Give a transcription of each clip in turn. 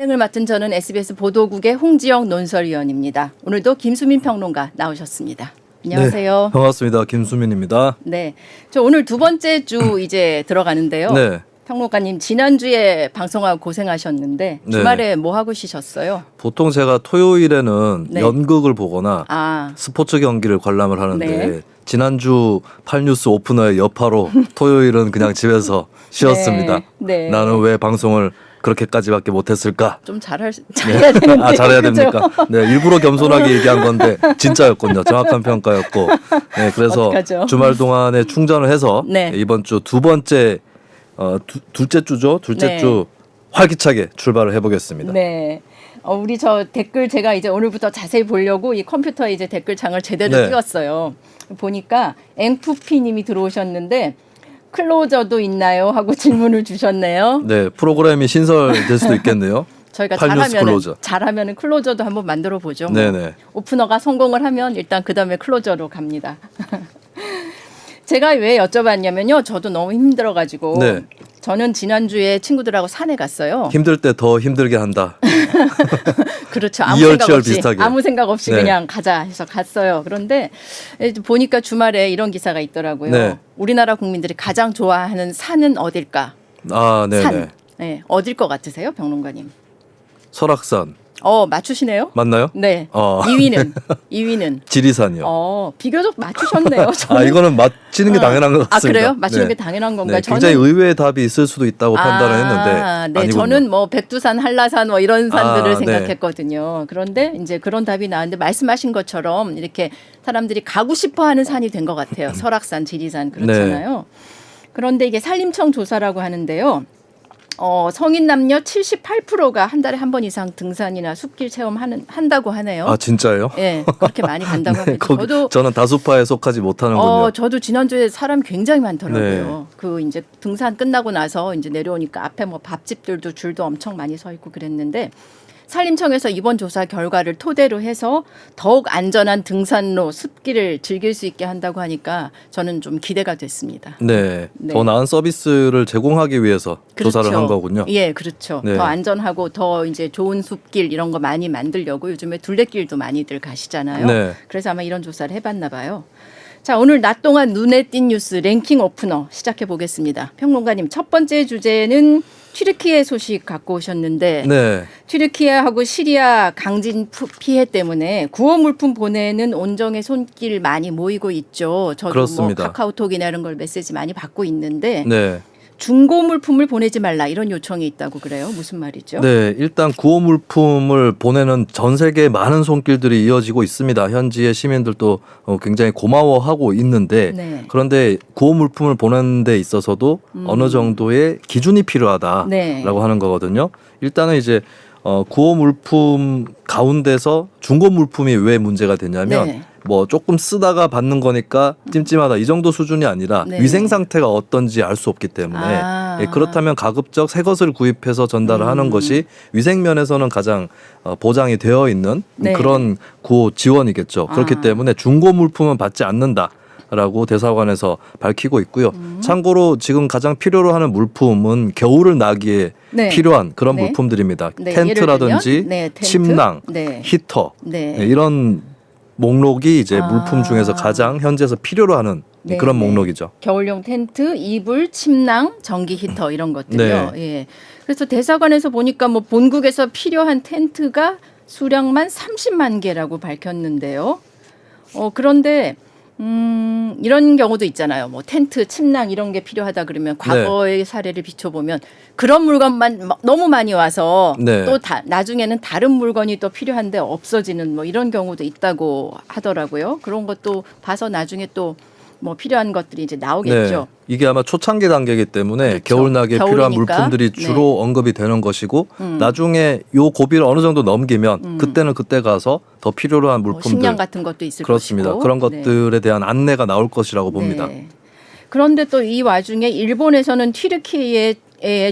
진행을 맡은 저는 SBS 보도국의 홍지영 논설위원입니다. 오늘도 김수민 평론가 나오셨습니다. 안녕하세요. 네, 반갑습니다. 김수민입니다. 네, 저 오늘 두 번째 주 이제 들어가는데요. 네. 평론가님 지난주에 방송하고 고생하셨는데 네. 주말에 뭐 하고 쉬셨어요? 보통 제가 토요일에는 네. 연극을 보거나 스포츠 경기를 관람을 하는데 네. 지난주 8뉴스 오프너의 여파로 토요일은 그냥 집에서 쉬었습니다. 네. 나는 왜 방송을 그렇게까지밖에 못했을까? 좀 잘해야 되는데. 아, 잘해야 그죠? 됩니까? 네, 일부러 겸손하게 얘기한 건데 진짜였군요. 정확한 평가였고. 네, 그래서 어떡하죠? 주말 동안에 충전을 해서 네. 이번 주 두 번째 둘째 주죠. 둘째 네. 주 활기차게 출발을 해보겠습니다. 네. 우리 저 댓글 제가 이제 오늘부터 자세히 보려고 이 컴퓨터에 이제 댓글창을 제대로 네. 띄웠어요. 보니까 앵푸피님이 들어오셨는데 클로저도 있나요? 하고 질문을 주셨네요. 네, 프로그램이 신설될 수도 있겠네요. 저희가 8뉴스 클로저. 잘하면은 클로저도 한번 만들어 보죠. 뭐. 네네. 오프너가 성공을 하면 일단 그 다음에 클로저로 갑니다. 제가 왜 여쭤봤냐면요. 저도 너무 힘들어가지고 네. 저는 지난주에 친구들하고 산에 갔어요. 힘들 때 더 힘들게 한다. 그렇죠. 아무 이열치열 생각 없이 비슷하게. 아무 생각 없이 네. 그냥 가자 해서 갔어요. 그런데 보니까 주말에 이런 기사가 있더라고요. 네. 우리나라 국민들이 가장 좋아하는 산은 어딜까? 아, 네네. 산. 네. 어딜 것 같으세요, 평론가님? 설악산 맞추시네요? 맞나요? 네. 어. 2위는 지리산이요. 비교적 맞추셨네요. 아, 이거는 맞히는 게 당연한 것 같습니다. 그래요? 맞추는 네. 게 당연한 건가요? 네, 굉장히 의외의 답이 있을 수도 있다고 판단을 했는데 네, 아니군요. 저는 뭐 백두산, 한라산 뭐 이런 산들을 네. 생각했거든요. 그런데 이제 그런 답이 나왔는데 말씀하신 것처럼 이렇게 사람들이 가고 싶어하는 산이 된 것 같아요. 설악산, 지리산 그렇잖아요. 그런데 이게 산림청 조사라고 하는데요. 성인 남녀 78%가 한 달에 한 번 이상 등산이나 숲길 체험 한다고 하네요. 아, 진짜요? 네, 그렇게 많이 간다고 네, 합니다. 저는 다수파에 속하지 못하는군요. 저도 지난주에 사람 굉장히 많더라고요. 네. 그 이제 등산 끝나고 나서 이제 내려오니까 앞에 뭐 밥집들도 줄도 엄청 많이 서 있고 그랬는데 산림청에서 이번 조사 결과를 토대로 해서 더욱 안전한 등산로, 숲길을 즐길 수 있게 한다고 하니까 저는 좀 기대가 됐습니다. 네, 네. 더 나은 서비스를 제공하기 위해서 그렇죠. 조사를 한 거군요. 예, 그렇죠. 네. 더 안전하고 더 이제 좋은 숲길 이런 거 많이 만들려고 요즘에 둘레길도 많이들 가시잖아요. 네. 그래서 아마 이런 조사를 해봤나 봐요. 자, 오늘 낮 동안 눈에 띈 뉴스 랭킹 오프너 시작해 보겠습니다. 평론가님, 첫 번째 주제는 튀르키예 소식 갖고 오셨는데 네. 튀르키예하고 시리아 강진 피해 때문에 구호 물품 보내는 온정의 손길 많이 모이고 있죠. 저도 그렇습니다. 뭐 카카오톡이나 이런 걸 메시지 많이 받고 있는데 네. 중고 물품을 보내지 말라 이런 요청이 있다고 그래요. 무슨 말이죠? 네, 일단 구호 물품을 보내는 전 세계 많은 손길들이 이어지고 있습니다. 현지의 시민들도 굉장히 고마워하고 있는데 네. 그런데 구호 물품을 보내는 데 있어서도 어느 정도의 기준이 필요하다라고 네. 하는 거거든요. 일단은 이제 구호 물품 가운데서 중고 물품이 왜 문제가 되냐면 네. 뭐 조금 쓰다가 받는 거니까 찜찜하다 이 정도 수준이 아니라 네. 위생 상태가 어떤지 알 수 없기 때문에 예, 그렇다면 가급적 새 것을 구입해서 전달을 하는 것이 위생 면에서는 가장 보장이 되어 있는 네. 그런 구호 지원이겠죠. 그렇기 때문에 중고 물품은 받지 않는다. 라고 대사관에서 밝히고 있고요. 참고로 지금 가장 필요로 하는 물품은 겨울을 나기에 네. 필요한 그런 네. 물품들입니다. 네, 텐트라든지 예를 들면, 네, 텐트. 침낭, 네. 히터 네. 네, 이런 목록이 이제 물품 중에서 가장 현지에서 필요로 하는 네, 그런 네. 목록이죠. 겨울용 텐트, 이불, 침낭, 전기 히터 이런 것들요. 네. 예. 그래서 대사관에서 보니까 뭐 본국에서 필요한 텐트가 수량만 30만 개라고 밝혔는데요. 그런데 이런 경우도 있잖아요. 뭐 텐트, 침낭 이런 게 필요하다 그러면 과거의 사례를 비춰보면 그런 물건만 너무 많이 와서 네. 또 나중에는 다른 물건이 또 필요한데 없어지는 뭐 이런 경우도 있다고 하더라고요. 그런 것도 봐서 나중에 또 뭐 필요한 것들이 이제 나오겠죠. 네. 이게 아마 초창기 단계이기 때문에 그렇죠. 겨울나기에 필요한 겨울이니까. 물품들이 주로 언급이 되는 것이고 나중에 요 고비를 어느 정도 넘기면 그때는 그때 가서 더 필요로 한 물품들 식량 같은 것도 있을 그렇습니다. 것이고. 그런 네. 것들에 대한 안내가 나올 것이라고 봅니다. 네. 그런데 또 이 와중에 일본에서는 튀르키예에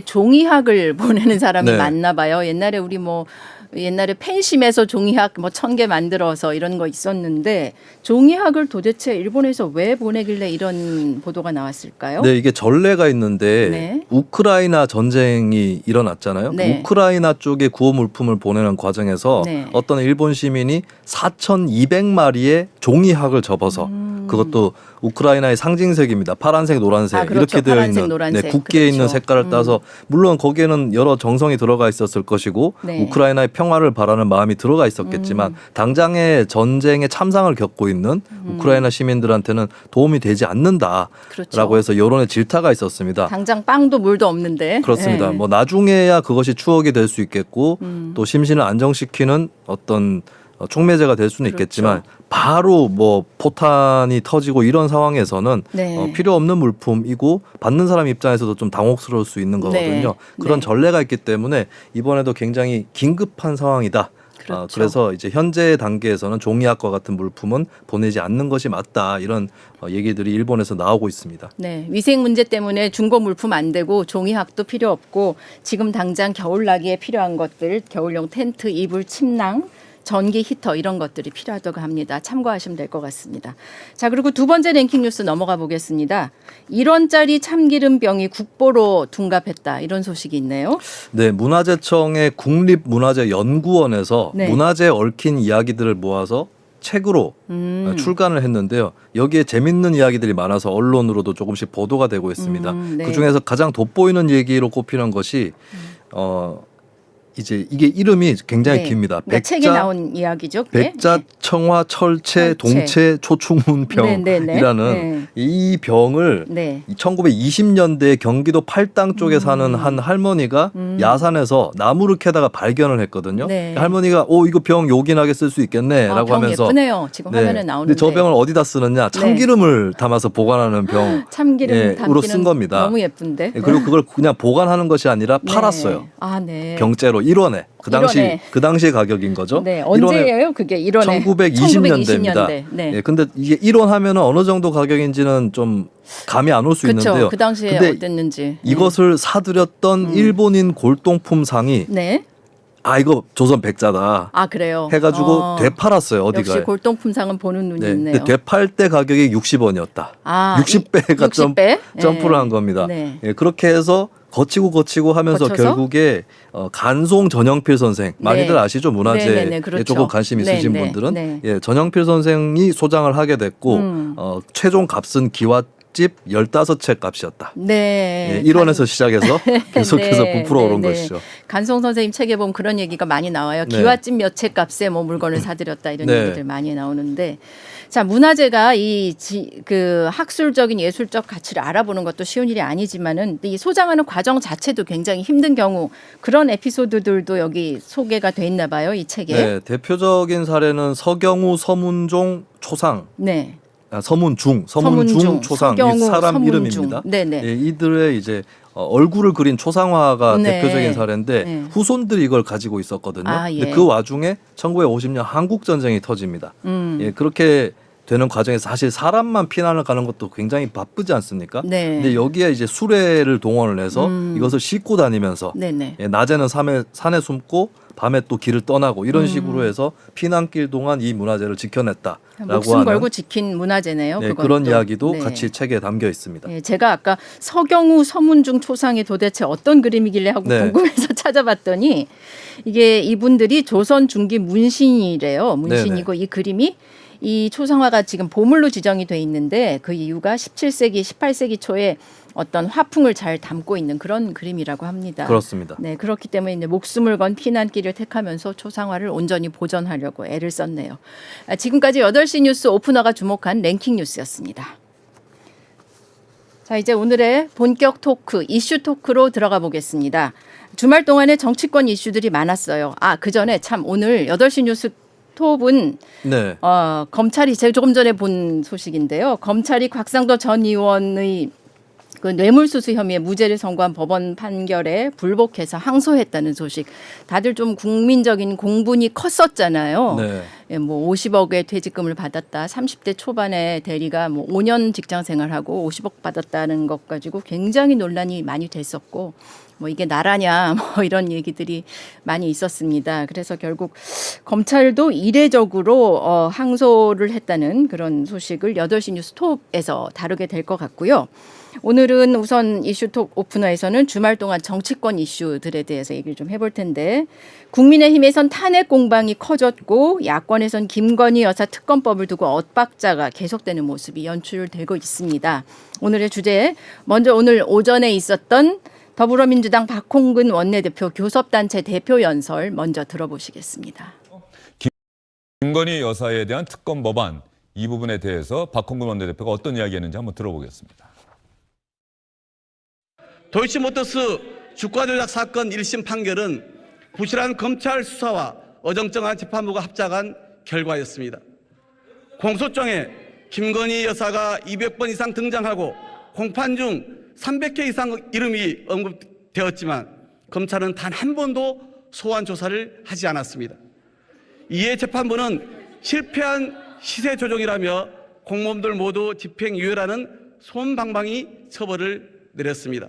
종이학을 보내는 사람이 네. 많나 봐요. 옛날에 팬심에서 종이학 1000개 만들어서 이런 거 있었는데 종이학을 도대체 일본에서 왜 보내길래 이런 보도가 나왔을까요? 네, 이게 전례가 있는데 네. 우크라이나 전쟁이 일어났잖아요. 네. 우크라이나 쪽에 구호 물품을 보내는 과정에서 네. 어떤 일본 시민이 4,200마리의 종이학을 접어서 그것도 우크라이나의 상징색입니다. 파란색, 노란색 그렇죠. 이렇게 되어 파란색, 있는 노란색. 국기에 그렇죠. 있는 색깔을 따서 물론 거기에는 여러 정성이 들어가 있었을 것이고 네. 우크라이나의 평화를 바라는 마음이 들어가 있었겠지만 당장의 전쟁의 참상을 겪고 있는 우크라이나 시민들한테는 도움이 되지 않는다라고 그렇죠. 해서 여론의 질타가 있었습니다. 당장 빵도 물도 없는데. 그렇습니다. 네. 뭐 나중에야 그것이 추억이 될 수 있겠고 또 심신을 안정시키는 어떤 촉매제가 될 수는 그렇죠. 있겠지만 바로 뭐 포탄이 터지고 이런 상황에서는 네. 필요 없는 물품이고 받는 사람 입장에서도 좀 당혹스러울 수 있는 거거든요. 네. 그런 네. 전례가 있기 때문에 이번에도 굉장히 긴급한 상황이다. 그렇죠. 그래서 이제 현재 단계에서는 종이학과 같은 물품은 보내지 않는 것이 맞다 이런 얘기들이 일본에서 나오고 있습니다. 네, 위생 문제 때문에 중고 물품 안 되고 종이학도 필요 없고 지금 당장 겨울나기에 필요한 것들, 겨울용 텐트, 이불, 침낭, 전기 히터 이런 것들이 필요하다고 합니다. 참고하시면 될 것 같습니다. 자, 그리고 두 번째 랭킹 뉴스 넘어가 보겠습니다. 1원짜리 참기름병이 국보로 둔갑했다. 이런 소식이 있네요. 네, 문화재청의 국립문화재연구원에서 네. 문화재에 얽힌 이야기들을 모아서 책으로 출간을 했는데요. 여기에 재밌는 이야기들이 많아서 언론으로도 조금씩 보도가 되고 있습니다. 네. 그중에서 가장 돋보이는 얘기로 꼽히는 것이 이제 이게 이름이 굉장히 네. 깁니다. 그러니까 책에 나온 이야기죠. 그게? 백자, 청화, 철체, 철체. 동체, 초충문병이라는 네, 네, 네. 이 병을 네. 1920년대에 경기도 팔당 쪽에 사는 한 할머니가 야산에서 나무를 캐다가 발견을 했거든요. 네. 할머니가 이거 병 요긴하게 쓸 수 있겠네라고 병 하면서 예쁘네요. 지금 화면에 나오는데. 근데 저 병을 어디다 쓰느냐? 참기름을 담아서 보관하는 병. 참기름 으로 쓴 겁니다. 너무 예쁜데. 그리고 그걸 그냥 보관하는 것이 아니라 네. 팔았어요. 아, 네. 병째로 1원에 그 당시 가격인 거죠. 네, 언제예요? 그게 1원에 1920년대입니다. 네. 예, 근데 이게 1원 하면은 어느 정도 가격인지는 좀 감이 안 올 수 그렇죠. 있는데요. 그 당시에 근데 어땠는지. 이것을 사들였던 일본인 골동품 상이 네. 이거 조선 백자다 아, 그래요. 해가지고 되팔았어요. 어디가. 역시 골동품상은 보는 눈이 있네요. 근데 되팔 때 가격이 60원이었다. 60배? 60배가 점프를 한 겁니다. 네. 예, 그렇게 해서 거치고 하면서 거쳐서? 결국에 간송 전영필 선생 많이들 네. 아시죠? 문화재에 네네네, 그렇죠. 조금 관심 있으신 네네, 분들은 네. 예, 전영필 선생이 소장을 하게 됐고 최종 값은 기와집 15채 값이었다. 네. 예, 1원에서 시작해서 계속해서 네, 부풀어 오른 네, 네. 것이죠. 간송 선생님 책에 보면 그런 얘기가 많이 나와요. 네. 기와집 몇 채 값에 뭐 물건을 사들였다 이런 네. 얘기들 많이 나오는데, 자, 문화재가 그 학술적인 예술적 가치를 알아보는 것도 쉬운 일이 아니지만은 이 소장하는 과정 자체도 굉장히 힘든 경우, 그런 에피소드들도 여기 소개가 돼 있나 봐요, 이 책에. 네, 대표적인 사례는 서경우, 서문종, 초상. 네. 서문중 초상 이 서경우, 사람 서문중. 이름입니다. 네네. 예, 이들의 이제 얼굴을 그린 초상화가 네. 대표적인 사례인데 네. 후손들이 이걸 가지고 있었거든요. 아, 예. 근데 그 와중에 1950년 한국 전쟁이 터집니다. 예, 그렇게 되는 과정에서 사실 사람만 피난을 가는 것도 굉장히 바쁘지 않습니까? 네. 근데 여기에 이제 수레를 동원을 해서 이것을 싣고 다니면서 네네. 예, 낮에는 산에 숨고 밤에 또 길을 떠나고 이런 식으로 해서 피난길 동안 이 문화재를 지켜냈다라고 목숨 하는 걸고 지킨 문화재네요. 네, 그것도. 그런 이야기도 네. 같이 책에 담겨 있습니다. 네, 제가 아까 서경우 서문중 초상이 도대체 어떤 그림이길래 하고 네. 궁금해서 찾아봤더니 이게 이분들이 조선 중기 문신이래요. 문신이고 이 그림이 이 초상화가 지금 보물로 지정이 돼 있는데 그 이유가 17세기, 18세기 초에 어떤 화풍을 잘 담고 있는 그런 그림이라고 합니다. 그렇습니다. 네, 그렇기 때문에 이제 목숨을 건 피난길을 택하면서 초상화를 온전히 보존하려고 애를 썼네요. 지금까지 8시 뉴스 오프너가 주목한 랭킹 뉴스였습니다. 자, 이제 오늘의 본격 토크, 이슈 토크로 들어가 보겠습니다. 주말 동안에 정치권 이슈들이 많았어요. 그 전에 참 오늘 8시 뉴스 톱은 네. 검찰이 제가 조금 전에 본 소식인데요. 검찰이 곽상도 전 의원의 그 뇌물수수 혐의에 무죄를 선고한 법원 판결에 불복해서 항소했다는 소식. 다들 좀 국민적인 공분이 컸었잖아요. 네. 예, 뭐 50억의 퇴직금을 받았다. 30대 초반에 대리가 뭐 5년 직장 생활하고 50억 받았다는 것 가지고 굉장히 논란이 많이 됐었고 뭐 이게 나라냐 뭐 이런 얘기들이 많이 있었습니다. 그래서 결국 검찰도 이례적으로 항소를 했다는 그런 소식을 8시 뉴스톱에서 다루게 될 것 같고요. 오늘은 우선 이슈톡 오프너에서는 주말 동안 정치권 이슈들에 대해서 얘기를 좀 해볼 텐데 국민의힘에선 탄핵 공방이 커졌고 야권에선 김건희 여사 특검법을 두고 엇박자가 계속되는 모습이 연출되고 있습니다. 오늘의 주제 먼저 오늘 오전에 있었던 더불어민주당 박홍근 원내대표 교섭단체 대표 연설 먼저 들어보시겠습니다. 김건희 여사에 대한 특검 법안 이 부분에 대해서 박홍근 원내대표가 어떤 이야기했는지 한번 들어보겠습니다. 도이치모터스 주가 조작 사건 1심 판결은 부실한 검찰 수사와 어정쩡한 재판부가 합작한 결과였습니다. 공소장에 김건희 여사가 200번 이상 등장하고 공판 중 300회 이상 이름이 언급되었지만 검찰은 단 한 번도 소환 조사를 하지 않았습니다. 이에 재판부는 실패한 시세 조정이라며 공범들 모두 집행유예라는 솜방망이 처벌을 내렸습니다.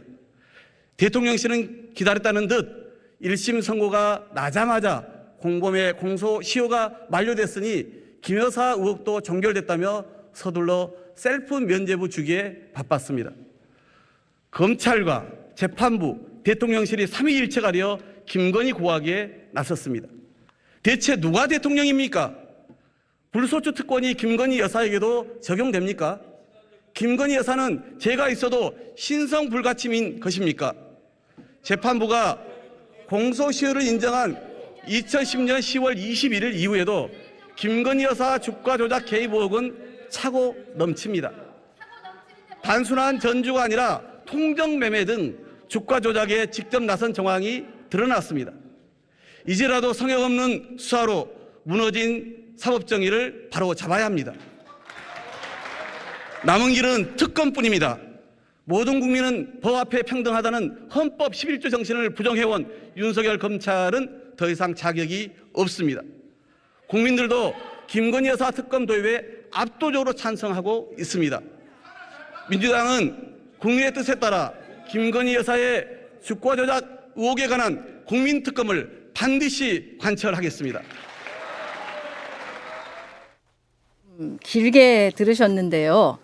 대통령실은 기다렸다는 듯 1심 선고가 나자마자 공범의 공소 시효가 만료됐으니 김 여사 의혹도 종결됐다며 서둘러 셀프 면죄부 주기에 바빴습니다. 검찰과 재판부, 대통령실이 삼위일체 가려 김건희 고하기에 나섰습니다. 대체 누가 대통령입니까? 불소추 특권이 김건희 여사에게도 적용됩니까? 김건희 여사는 죄가 있어도 신성 불가침인 것입니까? 재판부가 공소시효를 인정한 2010년 10월 21일 이후에도 김건희 여사 주가 조작 개입 의혹은 차고 넘칩니다. 단순한 전주가 아니라 통정매매 등 주가 조작에 직접 나선 정황이 드러났습니다. 이제라도 성역 없는 수사로 무너진 사법정의를 바로 잡아야 합니다. 남은 길은 특검뿐입니다. 모든 국민은 법 앞에 평등하다는 헌법 11조 정신을 부정해온 윤석열 검찰은 더 이상 자격이 없습니다. 국민들도 김건희 여사 특검 도입에 압도적으로 찬성하고 있습니다. 민주당은 국민의 뜻에 따라 김건희 여사의 주가 조작 의혹에 관한 국민특검을 반드시 관철하겠습니다. 길게 들으셨는데요.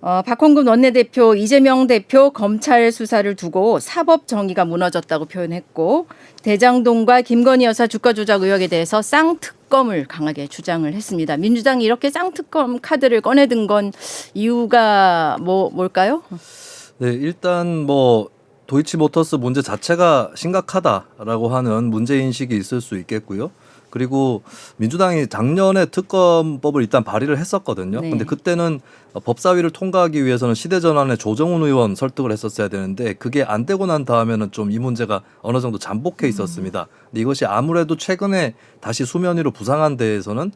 박홍근 원내대표, 이재명 대표 검찰 수사를 두고 사법 정의가 무너졌다고 표현했고 대장동과 김건희 여사 주가 조작 의혹에 대해서 쌍특검을 강하게 주장을 했습니다. 민주당이 이렇게 쌍특검 카드를 꺼내든 건 이유가 뭘까요? 네, 일단 뭐 도이치모터스 문제 자체가 심각하다라고 하는 문제 인식이 있을 수 있겠고요. 그리고 민주당이 작년에 특검법을 일단 발의를 했었거든요. 네. 근데 그때는 법사위를 통과하기 위해서는 시대전환에 조정훈 의원 설득을 했었어야 되는데 그게 안 되고 난 다음에는 좀 이 문제가 어느 정도 잠복해 있었습니다. 근데 이것이 아무래도 최근에 다시 수면 위로 부상한 데에서는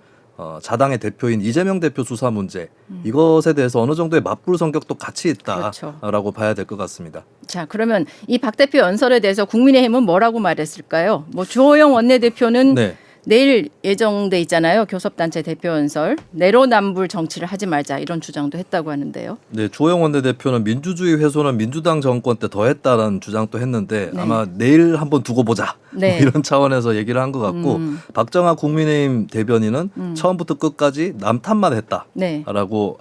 자당의 대표인 이재명 대표 수사 문제 이것에 대해서 어느 정도의 맞불 성격도 같이 있다라고 그렇죠. 봐야 될 것 같습니다. 자, 그러면 이 박 대표 연설에 대해서 국민의힘은 뭐라고 말했을까요? 뭐 주호영 원내대표는 네. 내일 예정돼 있잖아요. 교섭단체 대표 연설. 내로남불 정치를 하지 말자 이런 주장도 했다고 하는데요. 네, 주호영 원내대표는 민주주의 훼손은 민주당 정권 때 더했다라는 주장도 했는데 네. 아마 내일 한번 두고 보자 네. 뭐 이런 차원에서 얘기를 한 것 같고 박정아 국민의힘 대변인은 처음부터 끝까지 남탓만 했다라고 네.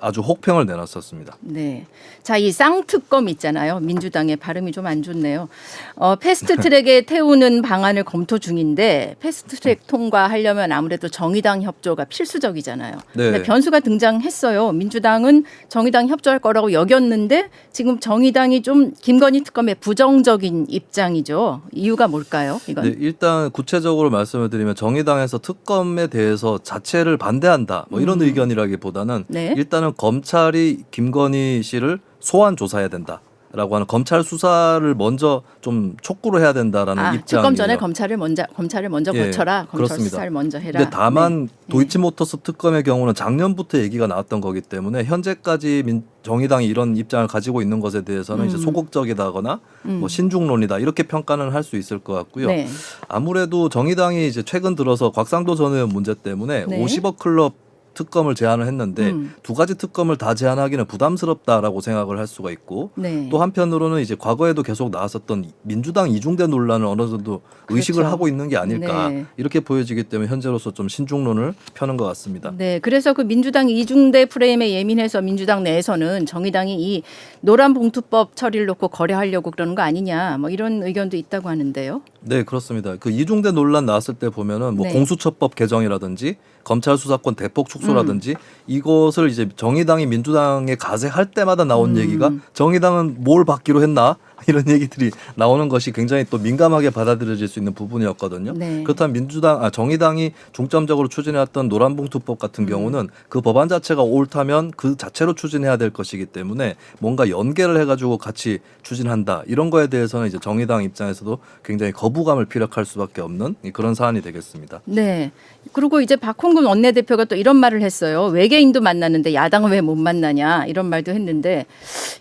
아주 혹평을 내놨었습니다. 네. 자, 이 쌍특검 있잖아요. 민주당의 발음이 좀 안 좋네요. 패스트트랙에 태우는 방안을 검토 중인데 패스트트랙 통과하려면 아무래도 정의당 협조가 필수적이잖아요. 네. 근데 변수가 등장했어요. 민주당은 정의당 협조할 거라고 여겼는데 지금 정의당이 좀 김건희 특검에 부정적인 입장이죠. 이유가 뭘까요? 이건. 네, 일단 구체적으로 말씀을 드리면 정의당에서 특검에 대해서 자체를 반대한다 뭐 이런 의견이라기보다는 네. 일단은 검찰이 김건희 씨를 소환 조사해야 된다. 라고 하는 검찰 수사를 먼저 좀 촉구를 해야 된다라는 입장이에요. 특검 전에 검찰을 먼저 예, 거쳐라. 검찰 그렇습니다. 수사를 먼저 해라. 근데 다만 네. 도이치모터스 특검의 경우는 작년부터 얘기가 나왔던 거기 때문에 현재까지 정의당이 이런 입장을 가지고 있는 것에 대해서는 이제 소극적이다거나 뭐 신중론이다 이렇게 평가는 할 수 있을 것 같고요. 네. 아무래도 정의당이 이제 최근 들어서 곽상도 전 의원 문제 때문에 네. 50억 클럽 특검을 제안을 했는데 두 가지 특검을 다 제안하기는 부담스럽다라고 생각을 할 수가 있고 네. 또 한편으로는 이제 과거에도 계속 나왔었던 민주당 이중대 논란을 어느 정도 의식을 그렇죠. 하고 있는 게 아닐까 네. 이렇게 보여지기 때문에 현재로서 좀 신중론을 펴는 것 같습니다. 네, 그래서 그 민주당 이중대 프레임에 예민해서 민주당 내에서는 정의당이 이 노란봉투법 처리를 놓고 거래하려고 그러는 거 아니냐, 뭐 이런 의견도 있다고 하는데요. 네, 그렇습니다. 그 이중대 논란 나왔을 때 보면은 뭐 네. 공수처법 개정이라든지 검찰 수사권 대폭 축소라든지 이것을 이제 정의당이 민주당에 가세할 때마다 나온 얘기가 정의당은 뭘 받기로 했나 이런 얘기들이 나오는 것이 굉장히 또 민감하게 받아들여질 수 있는 부분이었거든요. 네. 그렇다면 정의당이 중점적으로 추진해왔던 노란봉투법 같은 경우는 그 법안 자체가 옳다면 그 자체로 추진해야 될 것이기 때문에 뭔가 연계를 해가지고 같이 추진한다 이런 거에 대해서는 이제 정의당 입장에서도 굉장히 거부감을 피력할 수밖에 없는 그런 사안이 되겠습니다. 네. 그리고 이제 박홍근 원내대표가 또 이런 말을 했어요. 외계인도 만나는데 야당은 왜 못 만나냐 이런 말도 했는데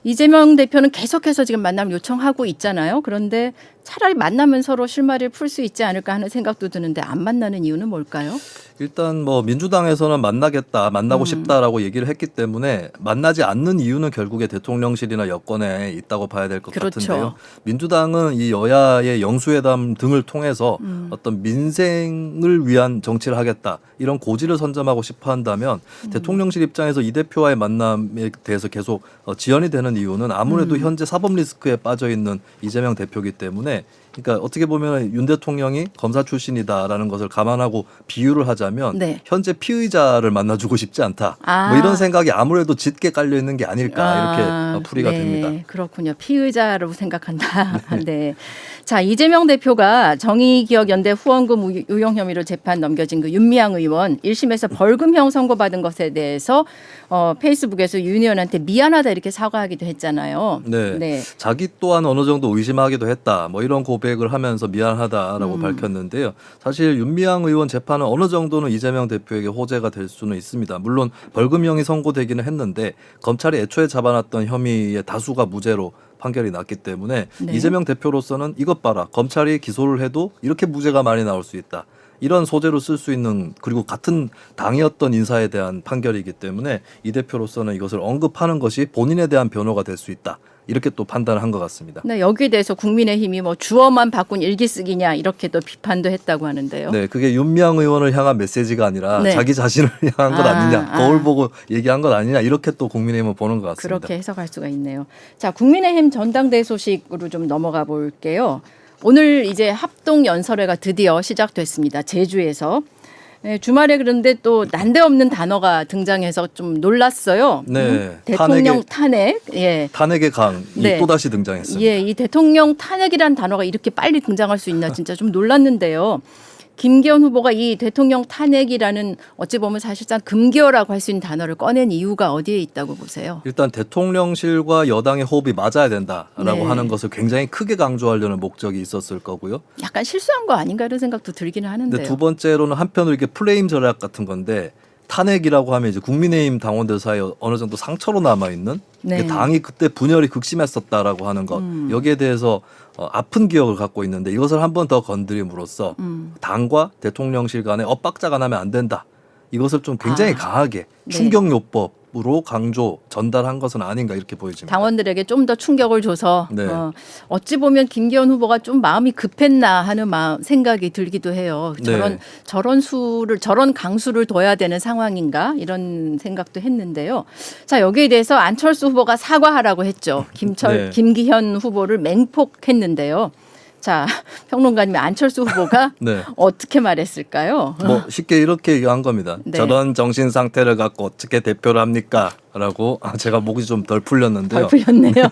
이재명 대표는 계속해서 지금 만남 요청하고 있잖아요. 그런데 차라리 만나면 서로 실마리를 풀 수 있지 않을까 하는 생각도 드는데 안 만나는 이유는 뭘까요? 일단 뭐 민주당에서는 만나고 싶다라고 얘기를 했기 때문에 만나지 않는 이유는 결국에 대통령실이나 여권에 있다고 봐야 될 것 그렇죠. 같은데요. 민주당은 이 여야의 영수회담 등을 통해서 어떤 민생을 위한 정치를 하겠다 이런 고지를 선점하고 싶어 한다면 대통령실 입장에서 이 대표와의 만남에 대해서 계속 지연이 되는 이유는 아무래도 현재 사법 리스크에 빠져 있는 이재명 대표이기 때문에 그러니까 어떻게 보면 윤 대통령이 검사 출신이다라는 것을 감안하고 비유를 하자면 네. 현재 피의자를 만나주고 싶지 않다. 아. 뭐 이런 생각이 아무래도 짙게 깔려 있는 게 아닐까 이렇게 풀이가 네, 됩니다. 그렇군요. 피의자로 생각한다. 네. 자, 이재명 대표가 정의기억연대 후원금 유용 혐의로 재판 넘겨진 그 윤미향 의원 1심에서 벌금형 선고받은 것에 대해서 페이스북에서 윤 의원한테 미안하다 이렇게 사과하기도 했잖아요. 네. 자기 또한 어느 정도 의심하기도 했다. 뭐 이런 고백을 하면서 미안하다라고 밝혔는데요. 사실 윤미향 의원 재판은 어느 정도는 이재명 대표에게 호재가 될 수는 있습니다. 물론 벌금형이 선고되기는 했는데 검찰이 애초에 잡아놨던 혐의의 다수가 무죄로 판결이 났기 때문에 네. 이재명 대표로서는 이것 봐라. 검찰이 기소를 해도 이렇게 무죄가 많이 나올 수 있다. 이런 소재로 쓸 수 있는 그리고 같은 당이었던 인사에 대한 판결이기 때문에 이 대표로서는 이것을 언급하는 것이 본인에 대한 변호가 될 수 있다. 이렇게 또 판단을 한 것 같습니다. 네, 여기에 대해서 국민의힘이 뭐 주어만 바꾼 일기 쓰기냐 이렇게 또 비판도 했다고 하는데요. 네, 그게 윤미향 의원을 향한 메시지가 아니라 네. 자기 자신을 향한 것 아니냐, 아. 거울 보고 얘기한 것 아니냐 이렇게 또 국민의힘은 보는 것 같습니다. 그렇게 해석할 수가 있네요. 자, 국민의힘 전당대회 소식으로 좀 넘어가 볼게요. 오늘 이제 합동 연설회가 드디어 시작됐습니다. 제주에서. 네, 주말에 그런데 또 난데없는 단어가 등장해서 좀 놀랐어요. 네, 대통령 탄핵. 예. 탄핵의 강이 네. 또 다시 등장했습니다. 예, 이 대통령 탄핵이란 단어가 이렇게 빨리 등장할 수 있나 진짜 좀 놀랐는데요. 김기현 후보가 이 대통령 탄핵이라는 어찌 보면 사실상 금기어라고 할 수 있는 단어를 꺼낸 이유가 어디에 있다고 보세요? 일단 대통령실과 여당의 호흡이 맞아야 된다라고 네. 하는 것을 굉장히 크게 강조하려는 목적이 있었을 거고요. 약간 실수한 거 아닌가 이런 생각도 들기는 하는데요. 근데 두 번째로는 한편으로 이렇게 플레임 전략 같은 건데 탄핵이라고 하면 이제 국민의힘 당원들 사이에 어느 정도 상처로 남아 있는 네. 당이 그때 분열이 극심했었다라고 하는 것 여기에 대해서 아픈 기억을 갖고 있는데 이것을 한 번 더 건드림으로써 당과 대통령실 간에 엇박자가 나면 안 된다. 이것을 좀 굉장히 강하게 네. 충격요법으로 강조 전달한 것은 아닌가 이렇게 보여집니다. 당원들에게 좀 더 충격을 줘서 네. 어찌 보면 김기현 후보가 좀 마음이 급했나 하는 생각이 들기도 해요. 네. 저런 강수를 둬야 되는 상황인가 이런 생각도 했는데요. 자, 여기에 대해서 안철수 후보가 사과하라고 했죠. 네. 김기현 후보를 맹폭했는데요. 자, 평론가님 안철수 후보가 네. 어떻게 말했을까요? 뭐 쉽게 이렇게 얘기한 겁니다. 네. 저런 정신 상태를 갖고 어떻게 대표를 합니까?라고 제가 목이 좀 덜 풀렸는데요. 덜 풀렸네요.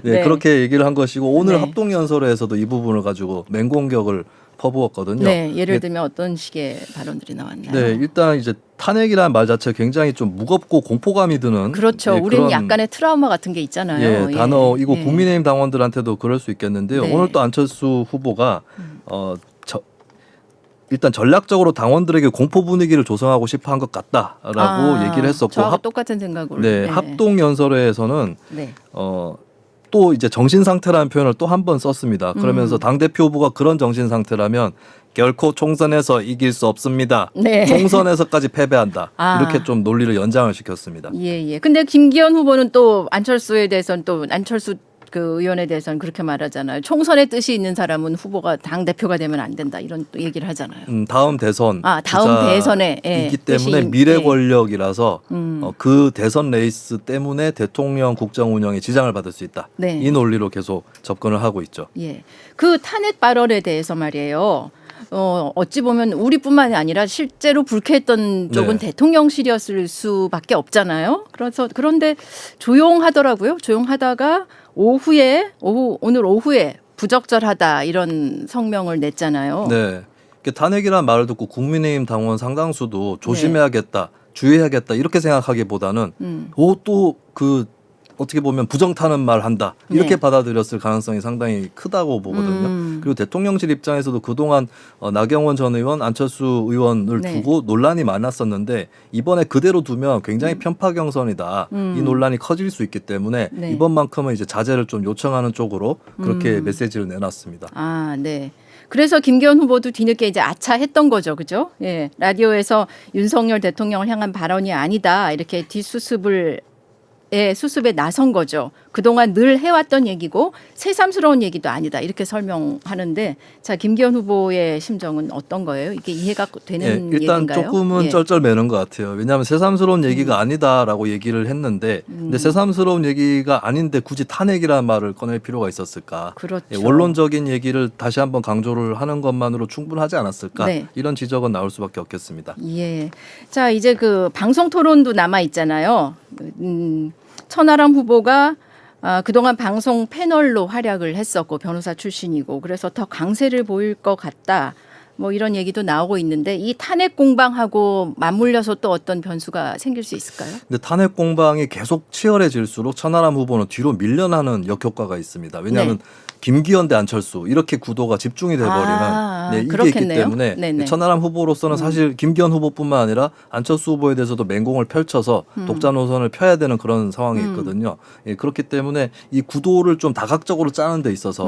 네, 그렇게 얘기를 한 것이고 오늘 네. 합동연설회에서도 이 부분을 가지고 맹공격을 퍼부었거든요. 네, 예를 이게 들면 어떤 식의 발언들이 나왔나요? 네, 일단 이제 탄핵이라는 말 자체가 굉장히 좀 무겁고 공포감이 드는 그렇죠. 예, 우리는 그런 약간의 트라우마 같은 게 있잖아요. 예, 단어이고 예. 국민의힘 당원들한테도 그럴 수 있겠는데요. 네. 오늘 또 안철수 후보가 일단 전략적으로 당원들에게 공포 분위기를 조성하고 싶어 한 것 같다라고 얘기를 했었고 저하고 똑같은 생각으로. 네, 합동 연설회에서는 네. 또 이제 정신 상태라는 표현을 또 한 번 썼습니다. 그러면서 당 대표 후보가 그런 정신 상태라면 결코 총선에서 이길 수 없습니다. 네. 총선에서까지 패배한다. 아. 이렇게 좀 논리를 연장을 시켰습니다. 예, 예. 근데 김기현 후보는 또 안철수에 대해서는 또 안철수 그 의원에 대해서는 그렇게 말하잖아요. 총선의 뜻이 있는 사람은 후보가 당 대표가 되면 안 된다. 이런 또 얘기를 하잖아요. 다음 대선 다음 대선에 예, 있기 때문에 뜻이, 미래 예. 권력이라서 그 대선 레이스 때문에 대통령 국정 운영에 지장을 받을 수 있다. 네. 이 논리로 계속 접근을 하고 있죠. 예. 그 탄핵 발언에 대해서 말이에요. 어찌 보면 우리뿐만이 아니라 실제로 불쾌했던 쪽은 네. 대통령실이었을 수밖에 없잖아요. 그래서 그런데 조용하더라고요. 조용하다가 오늘 오후에 부적절하다 이런 성명을 냈잖아요. 네. 탄핵이라는 말을 듣고 국민의힘 당원 상당수도 네. 조심해야겠다, 주의해야겠다 이렇게 생각하기보다는 또 그 어떻게 보면 부정타는 말 한다 이렇게 네. 받아들였을 가능성이 상당히 크다고 보거든요. 그리고 대통령실 입장에서도 그동안 나경원 전 의원, 안철수 의원을 네. 두고 논란이 많았었는데 이번에 그대로 두면 굉장히 편파 경선이다. 이 논란이 커질 수 있기 때문에 네. 이번만큼은 이제 자제를 좀 요청하는 쪽으로 그렇게 메시지를 내놨습니다. 아, 네. 그래서 김기현 후보도 뒤늦게 이제 아차했던 거죠, 그죠? 예, 라디오에서 윤석열 대통령을 향한 발언이 아니다 이렇게 수습에 나선 거죠. 그동안 늘 해왔던 얘기고 새삼스러운 얘기도 아니다 이렇게 설명하는데 자 김기현 후보의 심정은 어떤 거예요? 이게 이해가 되는 일단 얘기인가요? 조금은 예. 쩔쩔매는 것 같아요. 왜냐하면 새삼스러운 얘기가 아니다라고 얘기를 했는데 근데 새삼스러운 얘기가 아닌데 굳이 탄핵이라는 말을 꺼낼 필요가 있었을까? 그렇죠. 원론적인 얘기를 다시 한번 강조를 하는 것만으로 충분하지 않았을까? 네. 이런 지적은 나올 수밖에 없겠습니다. 예. 자, 이제 그 방송 토론도 남아 있잖아요. 천하람 후보가 그동안 방송 패널로 활약을 했었고 변호사 출신이고 그래서 더 강세를 보일 것 같다. 뭐 이런 얘기도 나오고 있는데 이 탄핵 공방하고 맞물려서 또 어떤 변수가 생길 수 있을까요? 근데 탄핵 공방이 계속 치열해질수록 천하람 후보는 뒤로 밀려나는 역효과가 있습니다. 왜냐하면 네. 김기현 대 안철수 이렇게 구도가 집중이 돼버리는 이게 그렇겠네요. 있기 때문에 네네. 천하람 후보로서는 사실 김기현 후보뿐만 아니라 안철수 후보에 대해서도 맹공을 펼쳐서 독자 노선을 펴야 되는 그런 상황이 있거든요. 그렇기 때문에 이 구도를 좀 다각적으로 짜는 데 있어서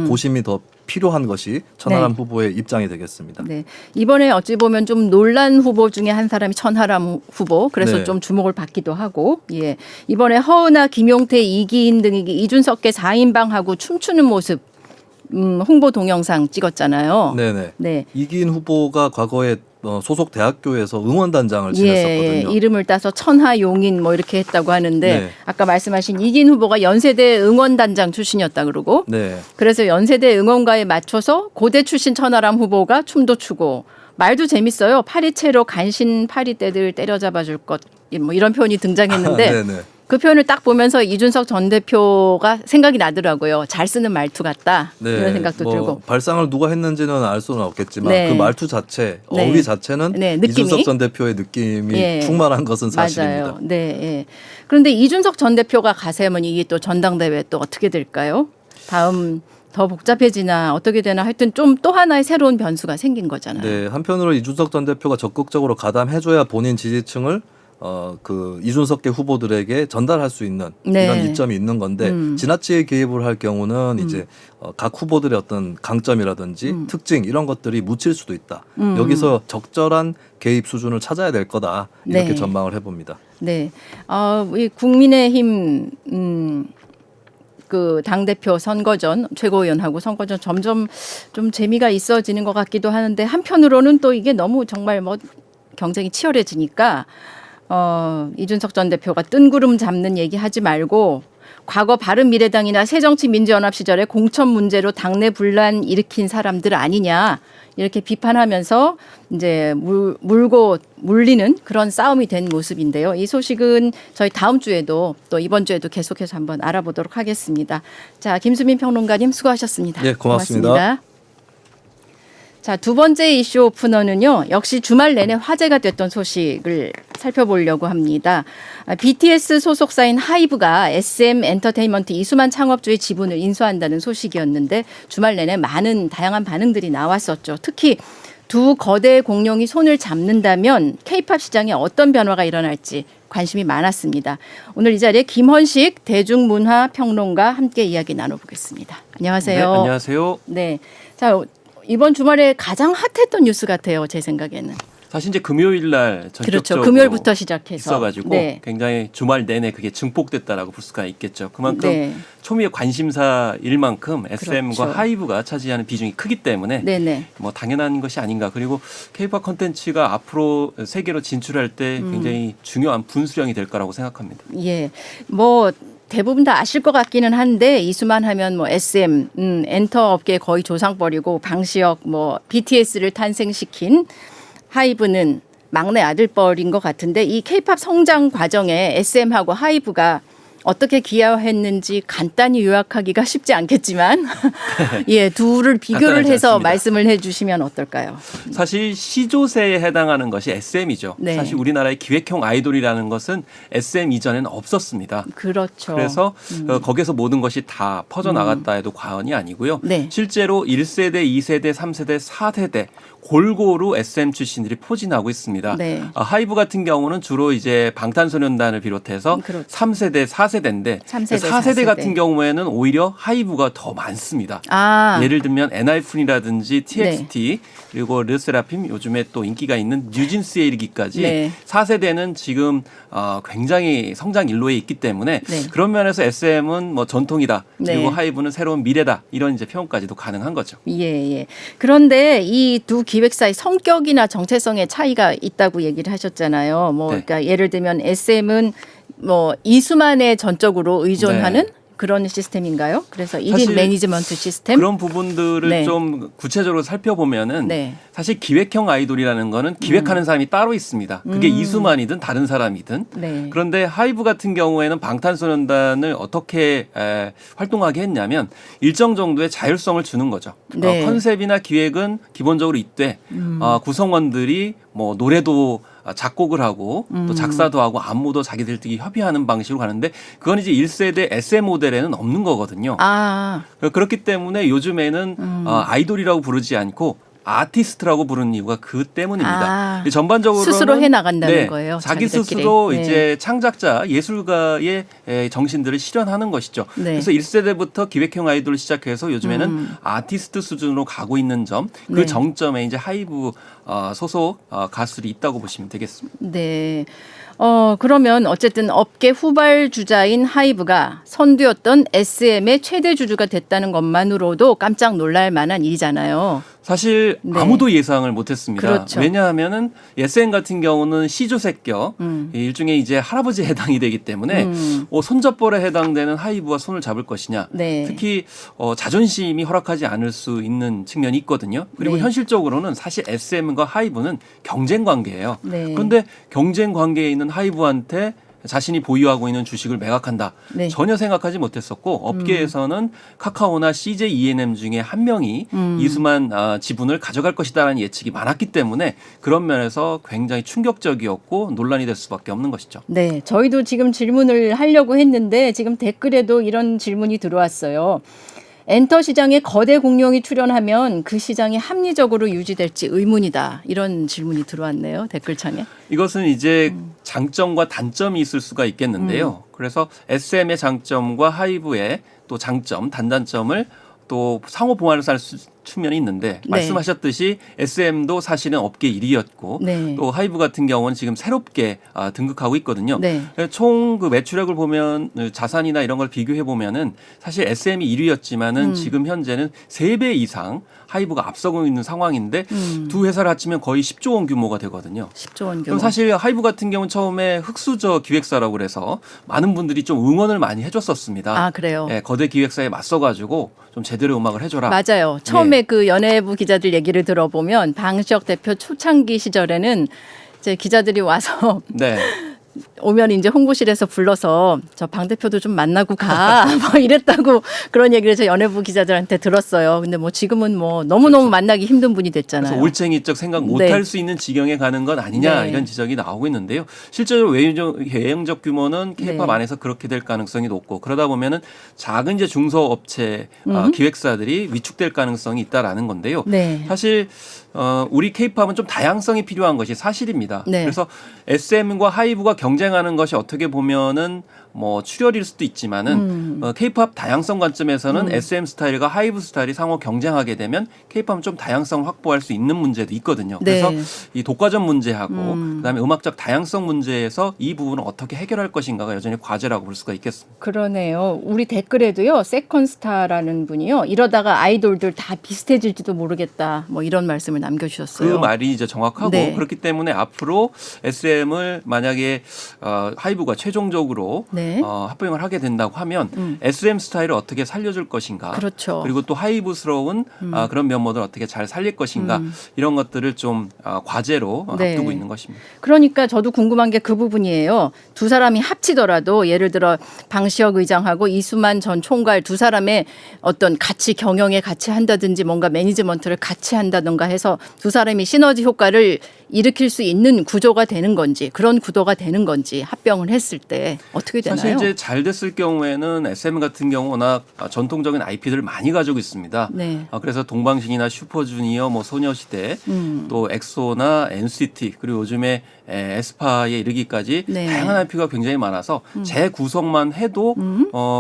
고심이 더 필요한 것이 천하람 네. 후보의 입장이 되겠습니다. 네. 이번에 어찌 보면 좀 논란 후보 중에 한 사람이 천하람 후보. 그래서 네. 좀 주목을 받기도 하고. 예. 이번에 허은하, 김용태, 이기인 등이 이준석계 4인방하고 춤추는 모습 홍보 동영상 찍었잖아요. 네네. 네. 이기인 후보가 과거에 소속 대학교에서 응원단장을 예, 지냈었거든요. 이름을 따서 천하용인 뭐 이렇게 했다고 하는데 네. 아까 말씀하신 이기인 후보가 연세대 응원단장 출신이었다 그러고 네. 그래서 연세대 응원가에 맞춰서 고대 출신 천하람 후보가 춤도 추고 말도 재밌어요. 파리채로 간신 파리떼들 때려잡아줄 것 뭐 이런 표현이 등장했는데 네네. 그 표현을 딱 보면서 이준석 전 대표가 생각이 나더라고요. 잘 쓰는 말투 같다 이런 생각도 들고. 발상을 누가 했는지는 알 수는 없겠지만 네. 그 말투 자체, 네. 어휘 자체는 네, 느낌이. 이준석 전 대표의 느낌이 예. 충만한 것은 사실입니다. 맞아요. 네. 예. 그런데 이준석 전 대표가 가세면 이게 또 전당대회 또 어떻게 될까요? 다음 더 복잡해지나 어떻게 되나 하여튼 좀 또 하나의 새로운 변수가 생긴 거잖아요. 네, 한편으로 이준석 전 대표가 적극적으로 가담해줘야 본인 지지층을 그 이준석계 후보들에게 전달할 수 있는 네. 이런 이점이 있는 건데 지나치게 개입을 할 경우는 이제 각 후보들의 어떤 강점이라든지 특징 이런 것들이 묻힐 수도 있다. 여기서 적절한 개입 수준을 찾아야 될 거다 이렇게 네. 전망을 해봅니다. 네. 이 국민의힘 그 당대표 선거전 최고위원하고 선거전 점점 좀 재미가 있어지는 것 같기도 하는데 한편으로는 또 이게 너무 정말 뭐 경쟁이 치열해지니까 이준석 전 대표가 뜬구름 잡는 얘기 하지 말고 과거 바른미래당이나 새정치민주연합 시절에 공천 문제로 당내 분란 일으킨 사람들 아니냐 이렇게 비판하면서 이제 물리는 그런 싸움이 된 모습인데요. 이 소식은 저희 다음 주에도 또 이번 주에도 계속해서 한번 알아보도록 하겠습니다. 자, 김수민 평론가님 수고하셨습니다. 네, 고맙습니다. 자, 두 번째 이슈 오프너는요. 역시 주말 내내 화제가 됐던 소식을 살펴보려고 합니다. BTS 소속사인 하이브가 SM 엔터테인먼트 이수만 창업주의 지분을 인수한다는 소식이었는데 주말 내내 많은 다양한 반응들이 나왔었죠. 특히 두 거대 공룡이 손을 잡는다면 K-팝 시장에 어떤 변화가 일어날지 관심이 많았습니다. 오늘 이 자리에 김헌식 대중문화평론가 함께 이야기 나눠보겠습니다. 안녕하세요. 네, 안녕하세요. 네, 자 이번 주말에 가장 핫했던 뉴스 같아요. 제 생각에는. 사실 이제 금요일 날 전격적으로 그렇죠. 금요일부터 시작해서 있어가지고 네. 굉장히 주말 내내 그게 증폭됐다라고 볼 수가 있겠죠. 그만큼 네. 초미의 관심사일 만큼 SM과 그렇죠. 하이브가 차지하는 비중이 크기 때문에 네네. 뭐 당연한 것이 아닌가. 그리고 K-팝 콘텐츠가 앞으로 세계로 진출할 때 굉장히 중요한 분수령이 될 거라고 생각합니다. 예, 뭐 대부분 다 아실 것 같기는 한데 이수만 하면 뭐 SM 엔터 업계 거의 조상벌이고 방시혁 뭐 BTS를 탄생시킨 하이브는 막내 아들뻘인 것 같은데 이 K-팝 성장 과정에 SM하고 하이브가 어떻게 기여했는지 간단히 요약하기가 쉽지 않겠지만 예, 둘을 비교를 간단하지 해서 않습니다. 말씀을 해주시면 어떨까요? 사실 시조세에 해당하는 것이 SM이죠. 네. 사실 우리나라의 기획형 아이돌이라는 것은 SM 이전에는 없었습니다. 그렇죠. 그래서 거기서 모든 것이 다 퍼져나갔다 해도 과언이 아니고요. 네. 실제로 1세대, 2세대, 3세대, 4세대 골고루 SM 출신들이 포진하고 있습니다. 네. 하이브 같은 경우는 주로 이제 방탄소년단을 비롯해서 그렇죠. 3세대, 4세대인데 3세대, 4세대 4세대. 같은 경우에는 오히려 하이브가 더 많습니다. 아, 예를 들면 엔하이픈이라든지 TXT 그리고 르세라핌 요즘에 또 인기가 있는 뉴진스에 이르기까지 네. 4세대는 지금 굉장히 성장 일로에 있기 때문에 네. 그런 면에서 SM은 뭐 전통이다 그리고 네. 하이브는 새로운 미래다 이런 이제 표현까지도 가능한 거죠. 예, 예. 그런데 이 두 기획사의 성격이나 정체성에 차이가 있다고 얘기를 하셨잖아요. 뭐, 네. 그러니까 예를 들면 SM은 뭐 이수만에 전적으로 의존하는 네. 그런 시스템인가요? 그래서 1인 사실 매니지먼트 시스템? 그런 부분들을 네. 좀 구체적으로 살펴보면은 네. 사실 기획형 아이돌이라는 거는 기획하는 사람이 따로 있습니다. 그게 이수만이든 다른 사람이든. 네. 그런데 하이브 같은 경우에는 방탄소년단을 어떻게 활동하게 했냐면 일정 정도의 자율성을 주는 거죠. 네. 컨셉이나 기획은 기본적으로 있되 구성원들이 뭐 노래도 작곡을 하고 또 작사도 하고 안무도 자기들끼리 협의하는 방식으로 가는데 그건 이제 1세대 SM 모델에는 없는 거거든요. 아, 그렇기 때문에 요즘에는 아이돌이라고 부르지 않고 아티스트라고 부르는 이유가 그 때문입니다. 아, 전반적으로 스스로 해 나간다는 거예요, 자기 자기들끼리. 스스로 네. 이제 창작자 예술가의 정신들을 실현하는 것이죠. 네. 그래서 1세대부터 기획형 아이돌을 시작해서 요즘에는 아티스트 수준으로 가고 있는 점, 그 네. 정점에 이제 하이브 소속 가수들이 있다고 보시면 되겠습니다. 네. 그러면 어쨌든 업계 후발 주자인 하이브가 선두였던 SM의 최대 주주가 됐다는 것만으로도 깜짝 놀랄 만한 일이잖아요. 사실 네. 아무도 예상을 못했습니다. 그렇죠. 왜냐하면은 SM 같은 경우는 시조새끼 일종의 이제 할아버지에 해당이 되기 때문에 손잡벌에 해당되는 하이브와 손을 잡을 것이냐. 네. 특히 자존심이 허락하지 않을 수 있는 측면이 있거든요. 그리고 네. 현실적으로는 사실 SM과 하이브는 경쟁 관계예요. 네. 그런데 경쟁 관계에 있는 하이브한테 자신이 보유하고 있는 주식을 매각한다. 네. 전혀 생각하지 못했었고 업계에서는 카카오나 CJ E&M 중에 한 명이 이수만 지분을 가져갈 것이다라는 예측이 많았기 때문에 그런 면에서 굉장히 충격적이었고 논란이 될 수밖에 없는 것이죠. 네, 저희도 지금 질문을 하려고 했는데 지금 댓글에도 이런 질문이 들어왔어요. 엔터 시장에 거대 공룡이 출연하면 그 시장이 합리적으로 유지될지 의문이다. 이런 질문이 들어왔네요. 댓글창에. 이것은 이제 장점과 단점이 있을 수가 있겠는데요. 그래서 SM의 장점과 하이브의 또 장점, 단단점을 또 상호 보완을 할 측면이 있는데 네. 말씀하셨듯이 SM도 사실은 업계 1위였고 네. 또 하이브 같은 경우는 지금 새롭게 등극하고 있거든요. 네. 총 그 매출액을 보면 자산이나 이런 걸 비교해 보면은 사실 SM이 1위였지만은 지금 현재는 3배 이상 하이브가 앞서고 있는 상황인데 두 회사를 합치면 거의 10조 원 규모가 되거든요. 10조 원 규모. 그럼 사실 하이브 같은 경우는 처음에 흑수저 기획사라고 그래서 많은 분들이 좀 응원을 많이 해줬었습니다. 아, 그래요? 예, 거대 기획사에 맞서가지고 좀 제대로 음악을 해줘라. 맞아요. 처음에 그 연예부 기자들 얘기를 들어보면 방시혁 대표 초창기 시절에는 이제 기자들이 와서 네. 오면 이제 홍보실에서 불러서 저 방 대표도 좀 만나고 가 뭐 이랬다고 그런 얘기를 저 연예부 기자들한테 들었어요. 근데 뭐 지금은 뭐 너무너무 만나기 힘든 분이 됐잖아요. 그래서 올챙이적 생각 못 네. 할 수 있는 지경에 가는 건 아니냐 네. 이런 지적이 나오고 있는데요. 실제로 외형적 규모는 케이팝 네. 안에서 그렇게 될 가능성이 높고 그러다 보면은 작은 이제 중소업체 기획사들이 위축될 가능성이 있다라는 건데요. 네. 사실 우리 케이팝은 좀 다양성이 필요한 것이 사실입니다. 네. 그래서 SM과 하이브가 경쟁하는 것이 어떻게 보면은 뭐 출혈일 수도 있지만은 케이팝 다양성 관점에서는 SM 스타일과 하이브 스타일이 상호 경쟁하게 되면 케이팝은 좀 다양성을 확보할 수 있는 문제도 있거든요. 네. 그래서 이 독과점 문제하고 그다음에 음악적 다양성 문제에서 이 부분을 어떻게 해결할 것인가가 여전히 과제라고 볼 수가 있겠습니다. 그러네요. 우리 댓글에도요. 세컨스타라는 분이요. 이러다가 아이돌들 다 비슷해질지도 모르겠다. 뭐 이런 말씀을 그 남겨주셨어요. 말이 이제 정확하고 네. 그렇기 때문에 앞으로 SM을 만약에 하이브가 최종적으로 네. 합병을 하게 된다고 하면 SM 스타일을 어떻게 살려줄 것인가 그렇죠. 그리고 또 하이브스러운 그런 면모들을 어떻게 잘 살릴 것인가 이런 것들을 좀 과제로 네. 앞두고 있는 것입니다. 그러니까 저도 궁금한 게 그 부분이에요. 두 사람이 합치더라도 예를 들어 방시혁 의장하고 이수만 전 총괄 두 사람의 어떤 같이 경영에 같이 한다든지 뭔가 매니지먼트를 같이 한다든가 해서 두 사람이 시너지 효과를 일으킬 수 있는 구조가 되는 건지 그런 구도가 되는 건지 합병을 했을 때 어떻게 되나요? 사실 이제 잘 됐을 경우에는 SM 같은 경우 워낙 전통적인 IP들을 많이 가지고 있습니다. 네. 그래서 동방신기나 슈퍼주니어, 뭐 소녀시대, 또 엑소나 NCT 그리고 요즘에 에스파에 이르기까지 네. 다양한 IP가 굉장히 많아서 재구성만 해도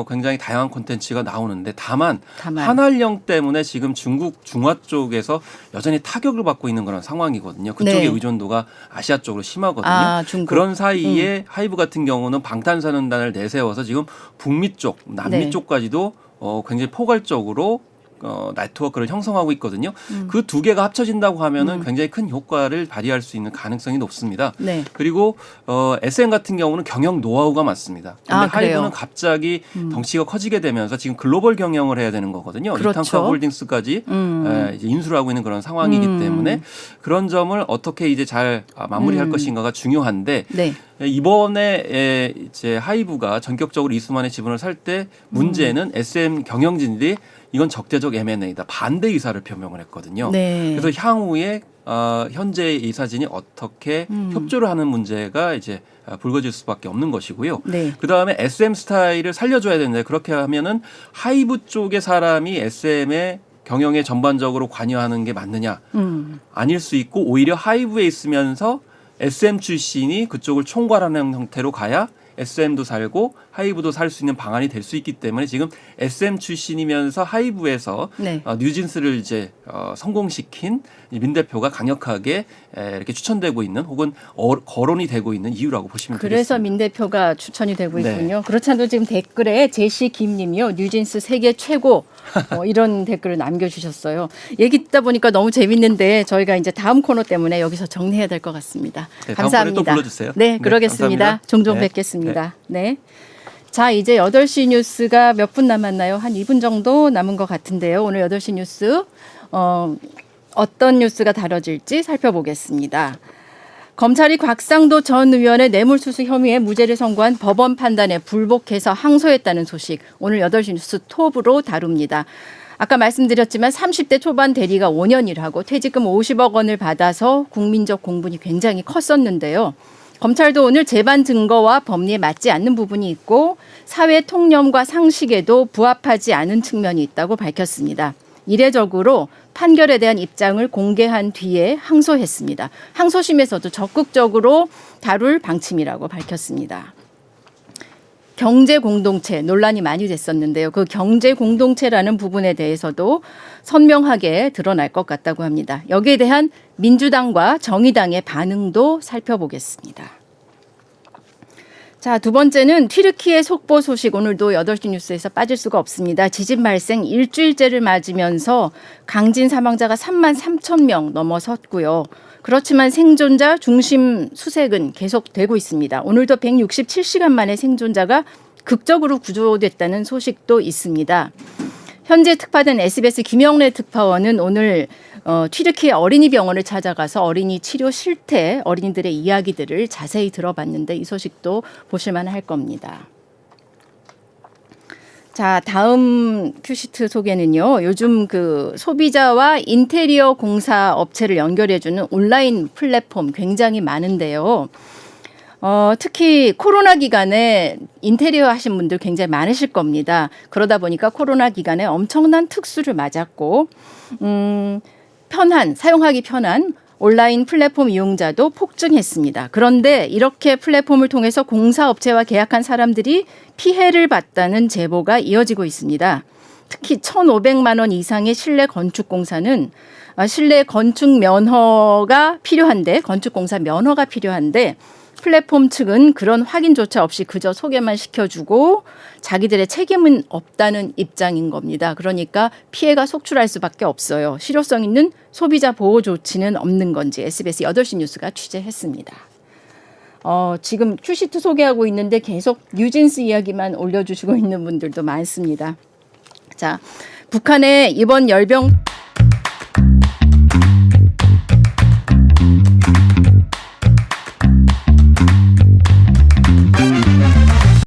굉장히 다양한 콘텐츠가 나오는데 다만 한알령 때문에 지금 중국 중화 쪽에서 여전히 타격을 받고 있는 그런 상황이거든요. 그쪽의 네. 의존도가 아시아 쪽으로 심하거든요. 중국. 그런 사이에 하이브 같은 경우는 방탄소년단을 내세워서 지금 북미 쪽, 남미 네. 쪽까지도 굉장히 포괄적으로 네트워크를 형성하고 있거든요. 그 두 개가 합쳐진다고 하면은 굉장히 큰 효과를 발휘할 수 있는 가능성이 높습니다. 네. 그리고 SM 같은 경우는 경영 노하우가 많습니다. 근데 그래요? 하이브는 갑자기 덩치가 커지게 되면서 지금 글로벌 경영을 해야 되는 거거든요. 그렇죠. 이탄카 홀딩스까지 이제 인수를 하고 있는 그런 상황이기 때문에 그런 점을 어떻게 이제 잘 마무리할 것인가가 중요한데 네. 이번에 이제 하이브가 전격적으로 이수만의 지분을 살 때 문제는 SM 경영진들이 이건 적대적 M&A다 반대 의사를 표명을 했거든요. 네. 그래서 향후에 현재 이사진이 어떻게 협조를 하는 문제가 이제 불거질 수밖에 없는 것이고요. 네. 그 다음에 SM 스타일을 살려줘야 되는데 그렇게 하면은 하이브 쪽의 사람이 SM의 경영에 전반적으로 관여하는 게 맞느냐? 아닐 수 있고 오히려 하이브에 있으면서 SM 출신이 그쪽을 총괄하는 형태로 가야 SM도 살고 하이브도 살 수 있는 방안이 될 수 있기 때문에 지금 SM 출신이면서 하이브에서 네. 뉴진스를 이제 성공시킨 민 대표가 강력하게 이렇게 추천되고 있는 혹은 거론이 되고 있는 이유라고 보시면 그래서 되겠습니다. 민 대표가 추천이 되고 네. 있군요. 그렇지 않아도 지금 댓글에 제시 김님이요. 뉴진스 세계 최고 이런 댓글을 남겨주셨어요. 얘기 듣다 보니까 너무 재밌는데 저희가 이제 다음 코너 때문에 여기서 정리해야 될 것 같습니다. 네, 다음 감사합니다. 번에 또 불러주세요. 네, 네, 그러겠습니다. 감사합니다. 종종 네. 뵙겠습니다. 네. 자, 이제 8시 뉴스가 몇 분 남았나요? 한 2분 정도 남은 것 같은데요. 오늘 8시 뉴스 어떤 뉴스가 다뤄질지 살펴보겠습니다. 검찰이 곽상도 전 의원의 뇌물수수 혐의에 무죄를 선고한 법원 판단에 불복해서 항소했다는 소식 오늘 8시 뉴스 톱으로 다룹니다. 아까 말씀드렸지만 30대 초반 대리가 5년 일하고 퇴직금 50억 원을 받아서 국민적 공분이 굉장히 컸었는데요. 검찰도 오늘 재반 증거와 법리에 맞지 않는 부분이 있고 사회 통념과 상식에도 부합하지 않은 측면이 있다고 밝혔습니다. 이례적으로 판결에 대한 입장을 공개한 뒤에 항소했습니다. 항소심에서도 적극적으로 다룰 방침이라고 밝혔습니다. 경제 공동체 논란이 많이 됐었는데요. 그 경제 공동체라는 부분에 대해서도 선명하게 드러날 것 같다고 합니다. 여기에 대한 민주당과 정의당의 반응도 살펴보겠습니다. 자, 두 번째는 튀르키예 속보 소식 오늘도 8시 뉴스에서 빠질 수가 없습니다. 지진 발생 일주일째를 맞으면서 강진 사망자가 3만 3천 명 넘어섰고요. 그렇지만 생존자 중심 수색은 계속되고 있습니다. 오늘도 167시간 만에 생존자가 극적으로 구조됐다는 소식도 있습니다. 현재 특파된 SBS 김영래 특파원은 오늘 튀르키예 어린이 병원을 찾아가서 어린이 치료 실태, 어린이들의 이야기들을 자세히 들어봤는데 이 소식도 보실만 할 겁니다. 자, 다음 큐시트 소개는요. 요즘 그 소비자와 인테리어 공사 업체를 연결해주는 온라인 플랫폼 굉장히 많은데요. 특히 코로나 기간에 인테리어 하신 분들 굉장히 많으실 겁니다. 그러다 보니까 코로나 기간에 엄청난 특수를 맞았고, 사용하기 편한 온라인 플랫폼 이용자도 폭증했습니다. 그런데 이렇게 플랫폼을 통해서 공사업체와 계약한 사람들이 피해를 봤다는 제보가 이어지고 있습니다. 특히 1,500만 원 이상의 실내 건축 공사는 실내 건축 면허가 필요한데 건축공사 면허가 필요한데 플랫폼 측은 그런 확인조차 없이 그저 소개만 시켜주고 자기들의 책임은 없다는 입장인 겁니다. 그러니까 피해가 속출할 수밖에 없어요. 실효성 있는 소비자 보호 조치는 없는 건지 SBS 8시 뉴스가 취재했습니다. 지금 큐시트 소개하고 있는데 계속 뉴진스 이야기만 올려주시고 있는 분들도 많습니다. 자, 북한의 이번 열병